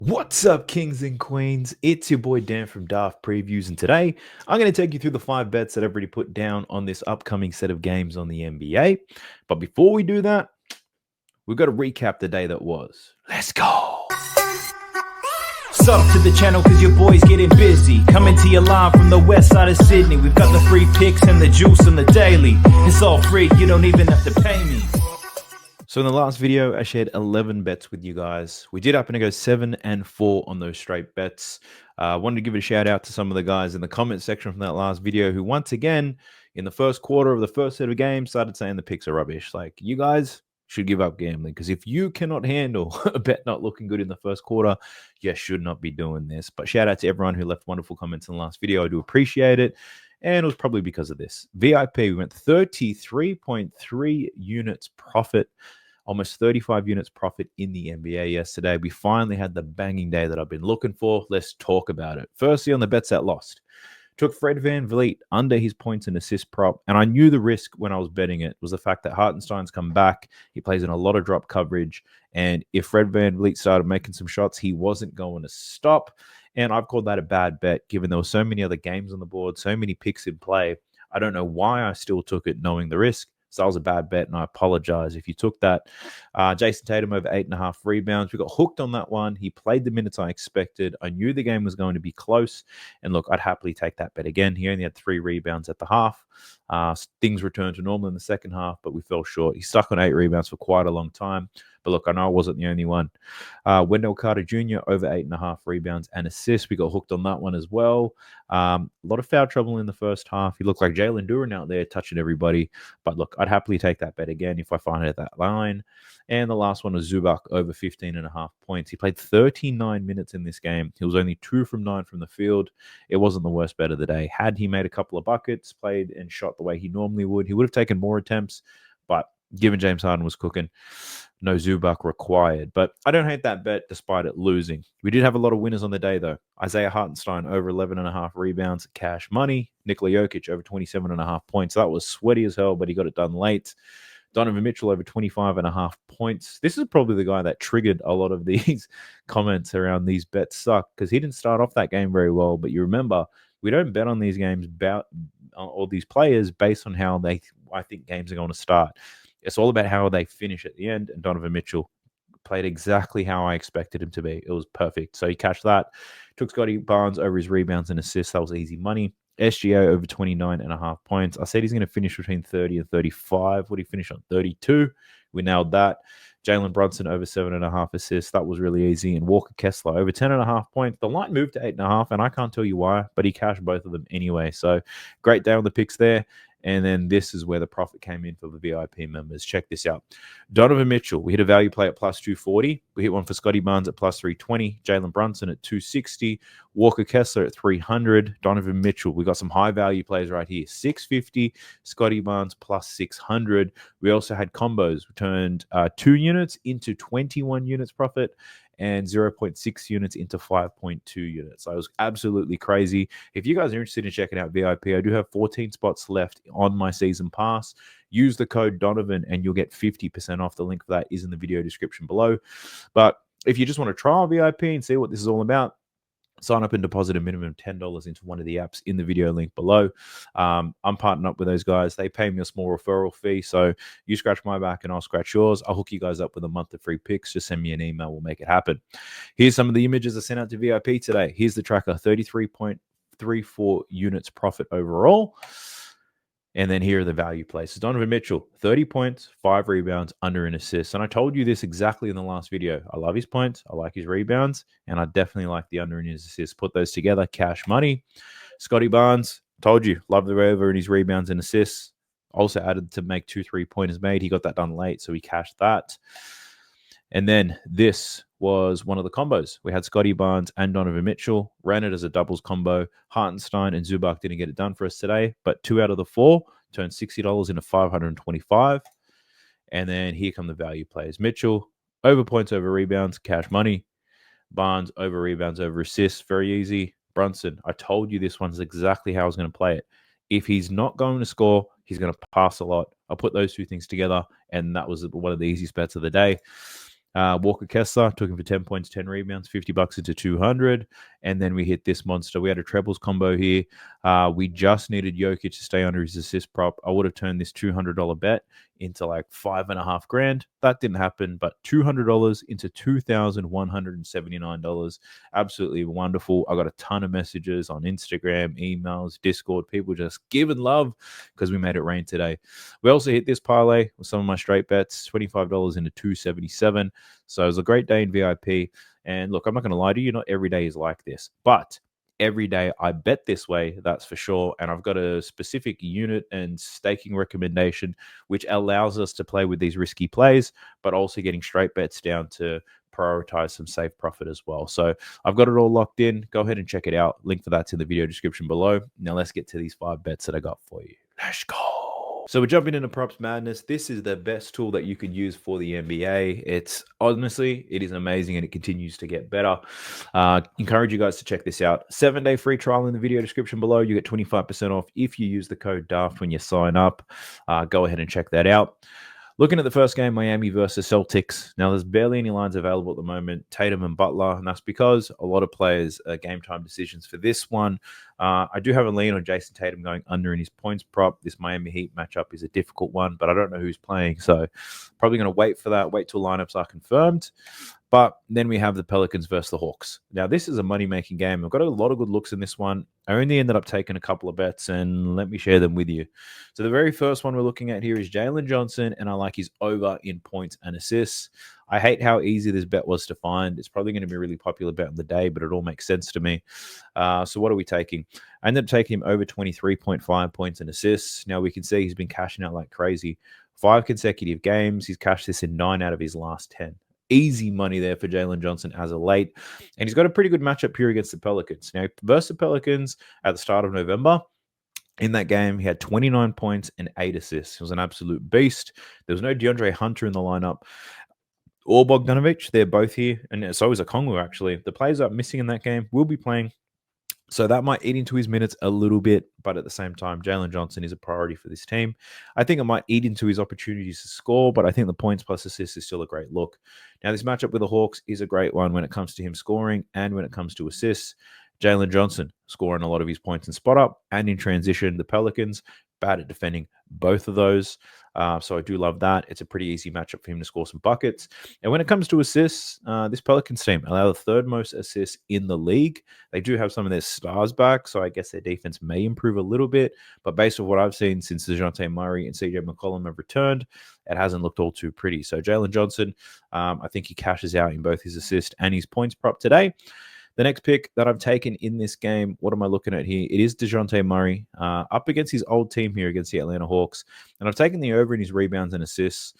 What's up, kings and queens? It's your boy Dan from Daft Previews, and today I'm going to take you through the 5 bets that I've already put down on this upcoming set of games on the NBA. But before we do that, we've got to recap the day that was. Let's go. Sub to the channel cause your boy's getting busy. Coming to your line from the west side of Sydney. We've got the free picks and the juice on the daily. It's all free, you don't even have to pay me. So in the last video, I shared 11 bets with you guys. We did happen to go 7 and 4 on those straight bets. I wanted to give a shout out to some of the guys in the comment section from that last video who, once again, in the first quarter of the first set of games, started saying the picks are rubbish. Like, you guys should give up gambling, because if you cannot handle a bet not looking good in the first quarter, you should not be doing this. But shout out to everyone who left wonderful comments in the last video. I do appreciate it. And it was probably because of this. VIP, we went 33.3 units profit. Almost 35 units profit in the NBA yesterday. We finally had the banging day that I've been looking for. Let's talk about it. Firstly, on the bets that lost. Took Fred VanVleet under his points and assist prop. And I knew the risk when I was betting it was the fact that Hartenstein's come back. He plays in a lot of drop coverage. And if Fred VanVleet started making some shots, he wasn't going to stop. And I've called that a bad bet, given there were so many other games on the board, so many picks in play. I don't know why I still took it knowing the risk. So that was a bad bet, and I apologize if you took that. Jason Tatum over 8.5 rebounds. We got hooked on that one. He played the minutes I expected. I knew the game was going to be close. And look, I'd happily take that bet again. He only had 3 rebounds at the half. Things returned to normal in the second half, but we fell short. He stuck on 8 rebounds for quite a long time. But look, I know I wasn't the only one. Wendell Carter Jr. over 8.5 rebounds and assists. We got hooked on that one as well. A lot of foul trouble in the first half. He looked like Jalen Duren out there touching everybody. But look, I'd happily take that bet again if I find it at that line. And the last one was Zubac over 15.5 points. He played 39 minutes in this game. He was only 2 from 9 from the field. It wasn't the worst bet of the day. Had he made a couple of buckets, played and shot the way he normally would, he would have taken more attempts. But given James Harden was cooking, no Zubac required. But I don't hate that bet despite it losing. We did have a lot of winners on the day, though. Isaiah Hartenstein over 11.5 rebounds, cash money. Nikola Jokic over 27.5 points. That was sweaty as hell, but he got it done late. Donovan Mitchell over 25.5 points. This is probably the guy that triggered a lot of these comments around these bets suck, because he didn't start off that game very well. But you remember, we don't bet on these games about all these players based on how I think games are going to start. It's all about how they finish at the end, and Donovan Mitchell played exactly how I expected him to be. It was perfect. So he cashed that. Took Scotty Barnes over his rebounds and assists. That was easy money. SGA over 29.5 points. I said he's going to finish between 30 and 35. What did he finish on? 32. We nailed that. Jalen Brunson over 7.5 assists. That was really easy. And Walker Kessler over 10.5 points. The line moved to 8.5, and I can't tell you why, but he cashed both of them anyway. So great day on the picks there. And then this is where the profit came in for the VIP members. Check this out. Donovan Mitchell, we hit a value play at plus 240. We hit one for Scotty Barnes at plus 320. Jalen Brunson at 260. Walker Kessler at 300. Donovan Mitchell, we got some high value plays right here. 650. Scotty Barnes plus 600. We also had combos. We turned 2 units into 21 units profit, and 0.6 units into 5.2 units. So it was absolutely crazy. If you guys are interested in checking out VIP, I do have 14 spots left on my season pass. Use the code Donovan and you'll get 50% off. The link for that is in the video description below. But if you just want to trial VIP and see what this is all about, sign up and deposit a minimum of $10 into one of the apps in the video link below. I'm partnering up with those guys. They pay me a small referral fee. So you scratch my back and I'll scratch yours. I'll hook you guys up with a month of free picks. Just send me an email. We'll make it happen. Here's some of the images I sent out to VIP today. Here's the tracker, 33.34 units profit overall. And then here are the value places. Donovan Mitchell, 30 points, 5 rebounds, under an assist. And I told you this exactly in the last video. I love his points. I like his rebounds. And I definitely like the under and his assists. Put those together, cash money. Scotty Barnes, told you, love the over in his rebounds and assists. Also added to make 2 3-pointers made. He got that done late, so he cashed that. And then this was one of the combos. We had Scotty Barnes and Donovan Mitchell. Ran it as a doubles combo. Hartenstein and Zubac didn't get it done for us today, but 2 out of the 4 turned $60 into $525. And then here come the value plays. Mitchell, over points, over rebounds, cash money. Barnes, over rebounds, over assists, very easy. Brunson, I told you this one's exactly how I was going to play it. If he's not going to score, he's going to pass a lot. I'll put those 2 things together, and that was one of the easiest bets of the day. Walker Kessler took him for 10 points, 10 rebounds, $50 into 200. And then we hit this monster. We had a trebles combo here. We just needed Jokic to stay under his assist prop. I would have turned this $200 bet into like $5.5 grand. That didn't happen, but $200 into $2,179. Absolutely wonderful. I got a ton of messages on Instagram, emails, Discord, people just giving love because we made it rain today. We also hit this parlay with some of my straight bets, $25 into 277. So it was a great day in VIP. And look, I'm not going to lie to you, not every day is like this, but every day I bet this way, that's for sure. And I've got a specific unit and staking recommendation, which allows us to play with these risky plays, but also getting straight bets down to prioritize some safe profit as well. So I've got it all locked in. Go ahead and check it out. Link for that's in the video description below. Now let's get to these 5 bets that I got for you. Let's go. So we're jumping into props madness. This is the best tool that you can use for the NBA. It's honestly, it is amazing and it continues to get better. Encourage you guys to check this out. 7-day free trial in the video description below. You get 25% off if you use the code DAFT when you sign up. Go ahead and check that out. Looking at the first game, Miami versus Celtics. Now, there's barely any lines available at the moment, Tatum and Butler, and that's because a lot of players are game time decisions for this one. I do have a lean on Jason Tatum going under in his points prop. This Miami Heat matchup is a difficult one, but I don't know who's playing, so probably going to wait for that, wait till lineups are confirmed. But then we have the Pelicans versus the Hawks. Now, this is a money-making game. I've got a lot of good looks in this one. I only ended up taking a couple of bets, and let me share them with you. So the very first one we're looking at here is Jalen Johnson, and I like his over in points and assists. I hate how easy this bet was to find. It's probably going to be a really popular bet on the day, but it all makes sense to me. So what are we taking? I ended up taking him over 23.5 points and assists. Now, we can see he's been cashing out like crazy. 5 consecutive games. He's cashed this in 9 out of his last 10. Easy money there for Jalen Johnson as of late. And he's got a pretty good matchup here against the Pelicans. Now, versus the Pelicans at the start of November, in that game, he had 29 points and 8 assists. He was an absolute beast. There was no DeAndre Hunter in the lineup or Bogdanovic. They're both here. And so is Okongwu, actually. The players that are missing in that game will be playing. So that might eat into his minutes a little bit, but at the same time, Jalen Johnson is a priority for this team. I think it might eat into his opportunities to score, but I think the points plus assists is still a great look. Now, this matchup with the Hawks is a great one when it comes to him scoring and when it comes to assists. Jalen Johnson scoring a lot of his points in spot up and in transition. The Pelicans bad at defending both of those. So I do love that. It's a pretty easy matchup for him to score some buckets. And when it comes to assists, this Pelicans team allow the 3rd most assists in the league. They do have some of their stars back, so I guess their defense may improve a little bit. But based on what I've seen since DeJounte Murray and CJ McCollum have returned, it hasn't looked all too pretty. So Jalen Johnson, I think he cashes out in both his assist and his points prop today. The next pick that I've taken in this game, what am I looking at here? It is DeJounte Murray up against his old team here against the Atlanta Hawks. And I've taken the over in his rebounds and assists.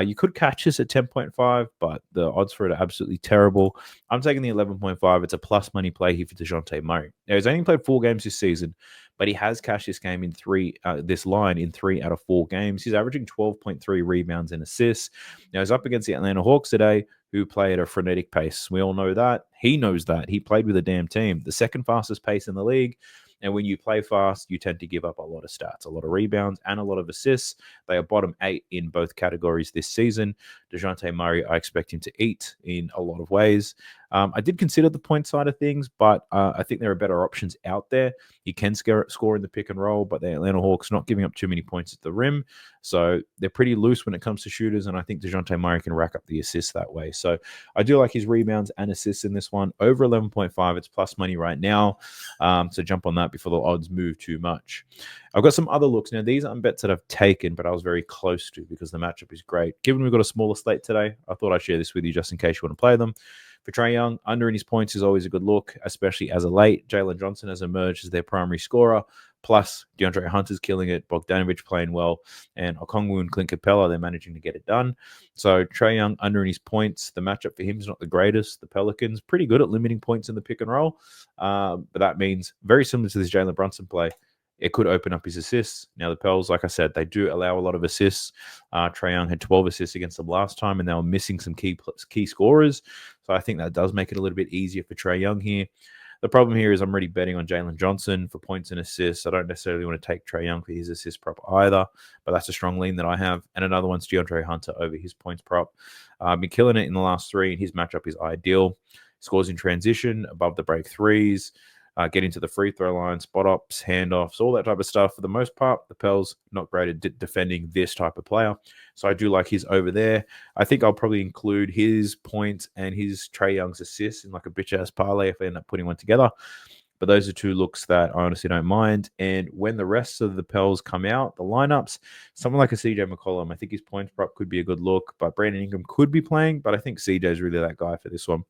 You could catch this at 10.5, but the odds for it are absolutely terrible. I'm taking the 11.5. It's a plus money play here for DeJounte Murray. Now, he's only played 4 games this season, but he has cashed this game in 3, this line in 3 out of 4 games. He's averaging 12.3 rebounds and assists. Now, he's up against the Atlanta Hawks today, who play at a frenetic pace. We all know that. He knows that. He played with a damn team. The 2nd fastest pace in the league. And when you play fast, you tend to give up a lot of stats, a lot of rebounds, and a lot of assists. They are bottom 8 in both categories this season. DeJounte Murray, I expect him to eat in a lot of ways. I did consider the point side of things, but I think there are better options out there. He can score in the pick and roll, but the Atlanta Hawks not giving up too many points at the rim. So they're pretty loose when it comes to shooters, and I think DeJounte Murray can rack up the assists that way. So I do like his rebounds and assists in this one. Over 11.5, it's plus money right now. So jump on that before the odds move too much. I've got some other looks. Now, these aren't bets that I've taken, but I was very close to because the matchup is great. Given we've got a smaller slate today, I thought I'd share this with you just in case you want to play them. For Trae Young, under in his points is always a good look, especially as a late. Jalen Johnson has emerged as their primary scorer. Plus, DeAndre Hunter's killing it, Bogdanovic playing well, and Okongwu and Clint Capella, they're managing to get it done. So Trae Young under in his points. The matchup for him is not the greatest. The Pelicans, pretty good at limiting points in the pick and roll. But that means very similar to this Jalen Brunson play. It could open up his assists. Now, the Pels, like I said, they do allow a lot of assists. Trae Young had 12 assists against them last time, and they were missing some key scorers. So I think that does make it a little bit easier for Trae Young here. The problem here is I'm already betting on Jalen Johnson for points and assists. I don't necessarily want to take Trae Young for his assist prop either, but that's a strong lean that I have. And another one's DeAndre Hunter over his points prop. I've been killing it in the last three, and his matchup is ideal. Scores in transition, above the break threes, getting to the free throw line, spot ups, handoffs, all that type of stuff. For the most part, the Pels not great at defending this type of player. So I do like his over there. I think I'll probably include his points and his Trae Young's assists in like a bitch-ass parlay if I end up putting one together. But those are two looks that I honestly don't mind. And when the rest of the Pels come out, the lineups, someone like a CJ McCollum, I think his points prop could be a good look. But Brandon Ingram could be playing, but I think CJ is really that guy for this one.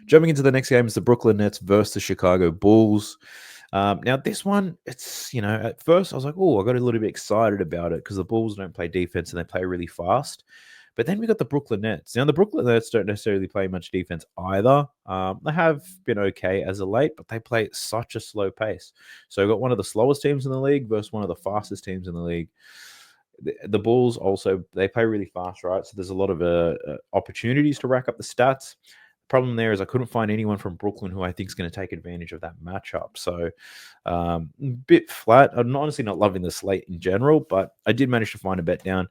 Jumping into the next game is the Brooklyn Nets versus the Chicago Bulls. Now, this one, it's, at first I was like, oh, I got a little bit excited about it because the Bulls don't play defense and they play really fast. But then we got the Brooklyn Nets. Now, the Brooklyn Nets don't necessarily play much defense either. They have been okay as of late, but they play at such a slow pace. So we've got one of the slowest teams in the league versus one of the fastest teams in the league. The Bulls also, they play really fast, right? So there's a lot of opportunities to rack up the stats. Problem there is I couldn't find anyone from Brooklyn who I think is going to take advantage of that matchup. So a bit flat. I'm honestly not loving the slate in general, but I did manage to find a bet down.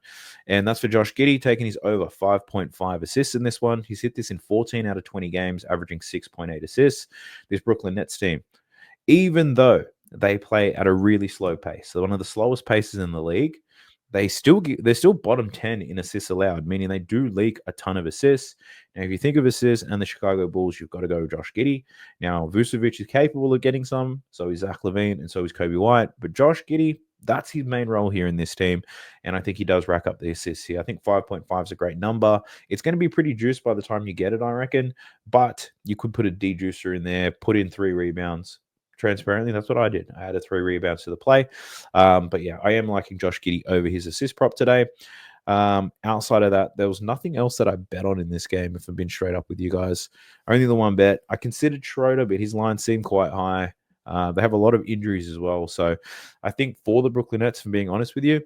And that's for Josh Giddey, taking his over 5.5 assists in this one. He's hit this in 14 out of 20 games, averaging 6.8 assists. This Brooklyn Nets team, even though they play at a really slow pace, so one of the slowest paces in the league, they're still bottom 10 in assists allowed, meaning they do leak a ton of assists. Now, if you think of assists and the Chicago Bulls, you've got to go Josh Giddey. Now, Vucevic is capable of getting some, so is Zach LaVine, and so is Kobe White. But Josh Giddey, that's his main role here in this team, and I think he does rack up the assists here. I think 5.5 is a great number. It's going to be pretty juiced by the time you get it, I reckon, but you could put a de-juicer in there, put in 3 rebounds. Transparently, that's what I did. I added 3 rebounds to the play. But yeah, I am liking Josh Giddey over his assist prop today. Outside of that, there was nothing else that I bet on in this game, if I've been straight up with you guys. Only the one bet. I considered Schroeder, but his line seemed quite high. They have a lot of injuries as well. So I think for the Brooklyn Nets, if I'm being honest with you,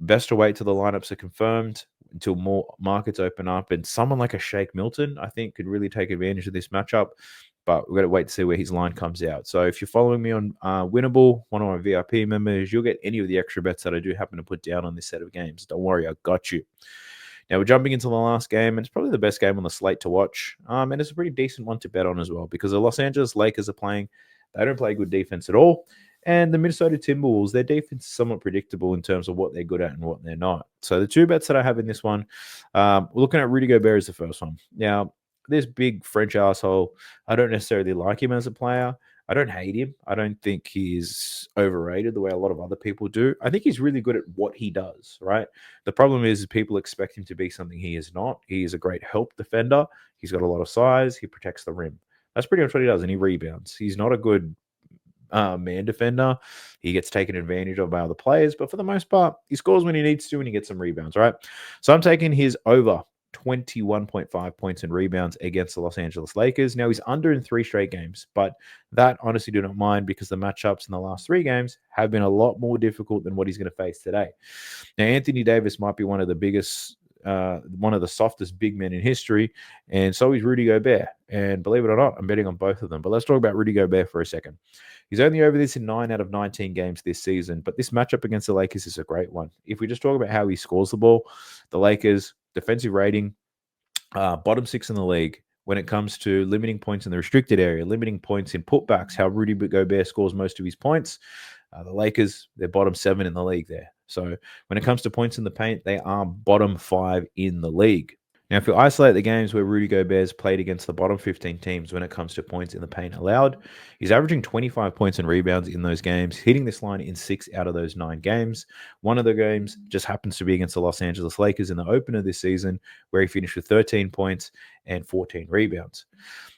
best to wait till the lineups are confirmed, until more markets open up. And someone like a Shake Milton, I think, could really take advantage of this matchup. But we've got to wait to see where his line comes out. So if you're following me on Winnable, one of my VIP members, you'll get any of the extra bets that I do happen to put down on this set of games. Don't worry, I got you. Now we're jumping into the last game, and it's probably the best game on the slate to watch. And it's a pretty decent one to bet on as well, because the Los Angeles Lakers are playing. They don't play good defense at all. And the Minnesota Timberwolves, their defense is somewhat predictable in terms of what they're good at and what they're not. So the 2 bets that I have in this one, we're looking at Rudy Gobert as the first one. Now, this big French asshole, I don't necessarily like him as a player. I don't hate him. I don't think he's overrated the way a lot of other people do. I think he's really good at what he does, right? The problem is people expect him to be something he is not. He is a great help defender. He's got a lot of size. He protects the rim. That's pretty much what he does, and he rebounds. He's not a good man defender. He gets taken advantage of by other players, but for the most part, he scores when he needs to and he gets some rebounds, right? So I'm taking his over 21.5 points and rebounds against the Los Angeles Lakers. Now, he's under in 3 straight games, but that honestly do not mind, because the matchups in the last 3 games have been a lot more difficult than what he's going to face today. Now, Anthony Davis might be one of the biggest, one of the softest big men in history, and so is Rudy Gobert. And believe it or not, I'm betting on both of them. But let's talk about Rudy Gobert for a second. He's only over this in 9 out of 19 games this season, but this matchup against the Lakers is a great one. If we just talk about how he scores the ball, the Lakers defensive rating, bottom 6 in the league when it comes to limiting points in the restricted area, limiting points in putbacks, how Rudy Gobert scores most of his points. The Lakers, they're bottom 7 in the league there. So when it comes to points in the paint, they are bottom 5 in the league. Now, if you isolate the games where Rudy Gobert's played against the bottom 15 teams when it comes to points in the paint allowed, he's averaging 25 points and rebounds in those games, hitting this line in 6 out of those 9 games. One of the games just happens to be against the Los Angeles Lakers in the opener this season, where he finished with 13 points and 14 rebounds.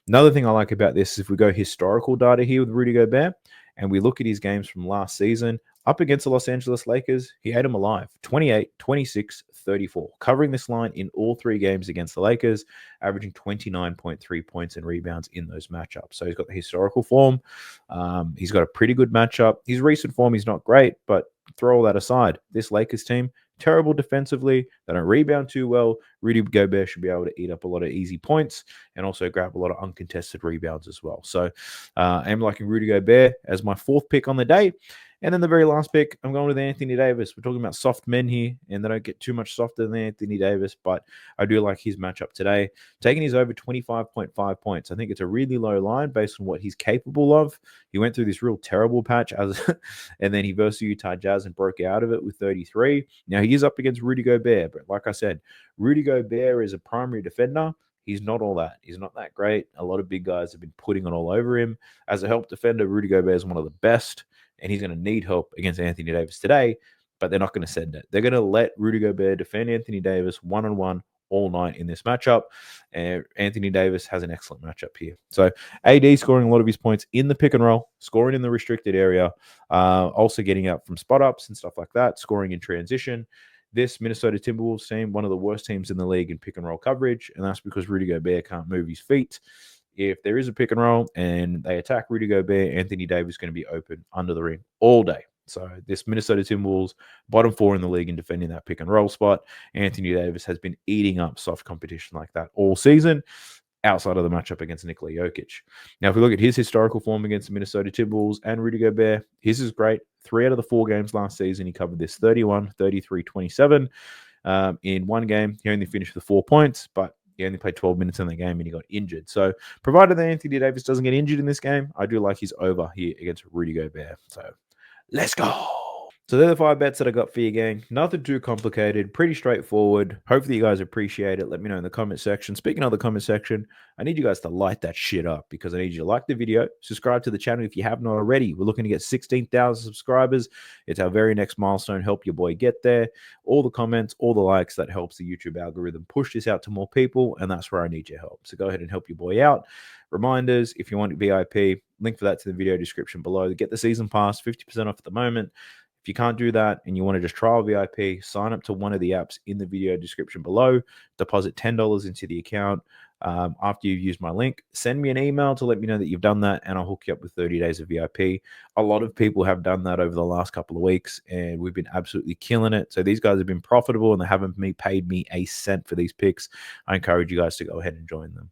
Another thing I like about this is if we go historical data here with Rudy Gobert, and we look at his games from last season, up against the Los Angeles Lakers, he ate them alive. 28, 26, 34. Covering this line in all 3 games against the Lakers, averaging 29.3 points and rebounds in those matchups. So he's got the historical form. He's got a pretty good matchup. His recent form is not great, but throw all that aside. This Lakers team, terrible defensively. They don't rebound too well. Rudy Gobert should be able to eat up a lot of easy points and also grab a lot of uncontested rebounds as well. So I'm liking Rudy Gobert as my 4th pick on the day. And then the very last pick, I'm going with Anthony Davis. We're talking about soft men here, and they don't get too much softer than Anthony Davis, but I do like his matchup today. Taking his over 25.5 points. I think it's a really low line based on what he's capable of. He went through this real terrible patch, and then he versus Utah Jazz and broke out of it with 33. Now, he is up against Rudy Gobert, but like I said, Rudy Gobert is a primary defender. He's not all that. He's not that great. A lot of big guys have been putting it all over him. As a help defender, Rudy Gobert is one of the best, and he's going to need help against Anthony Davis today, but they're not going to send it. They're going to let Rudy Gobert defend Anthony Davis one-on-one all night in this matchup, and Anthony Davis has an excellent matchup here. So AD scoring a lot of his points in the pick and roll, scoring in the restricted area, also getting out from spot ups and stuff like that, scoring in transition. This Minnesota Timberwolves team, one of the worst teams in the league in pick and roll coverage, and that's because Rudy Gobert can't move his feet. If there is a pick and roll and they attack Rudy Gobert, Anthony Davis is going to be open under the ring all day. So this Minnesota Timberwolves, bottom 4 in the league in defending that pick and roll spot. Anthony Davis has been eating up soft competition like that all season, outside of the matchup against Nikola Jokic. Now, if we look at his historical form against the Minnesota Timberwolves and Rudy Gobert, his is great. 3 out of the 4 games last season, he covered this 31, 33, 27. In one game, he only finished with 4 points, but he only played 12 minutes in the game and he got injured. So provided that Anthony Davis doesn't get injured in this game, I do like his over here against Rudy Gobert. So let's go. So they're the 5 bets that I got for you, gang. Nothing too complicated, pretty straightforward. Hopefully you guys appreciate it. Let me know in the comment section. Speaking of the comment section, I need you guys to light that shit up because I need you to like the video, subscribe to the channel if you haven't already. We're looking to get 16,000 subscribers. It's our very next milestone. Help your boy get there. All the comments, all the likes, that helps the YouTube algorithm push this out to more people, and that's where I need your help. So go ahead and help your boy out. Reminders, if you want VIP, link for that to the video description below. Get the season pass, 50% off at the moment. If you can't do that and you want to just trial VIP, sign up to one of the apps in the video description below, deposit $10 into the account. After you've used my link, send me an email to let me know that you've done that, and I'll hook you up with 30 days of VIP. A lot of people have done that over the last couple of weeks, and we've been absolutely killing it. So these guys have been profitable, and they haven't paid me a cent for these picks. I encourage you guys to go ahead and join them.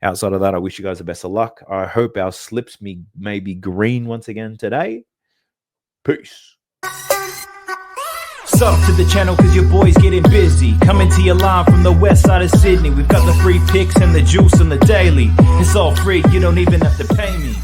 Outside of that, I wish you guys the best of luck. I hope our slips may be green once again today. Peace. Sub to the channel cause your boy's getting busy. Coming to your line from the west side of Sydney. We've got the free picks and the juice on the daily. It's all free, you don't even have to pay me.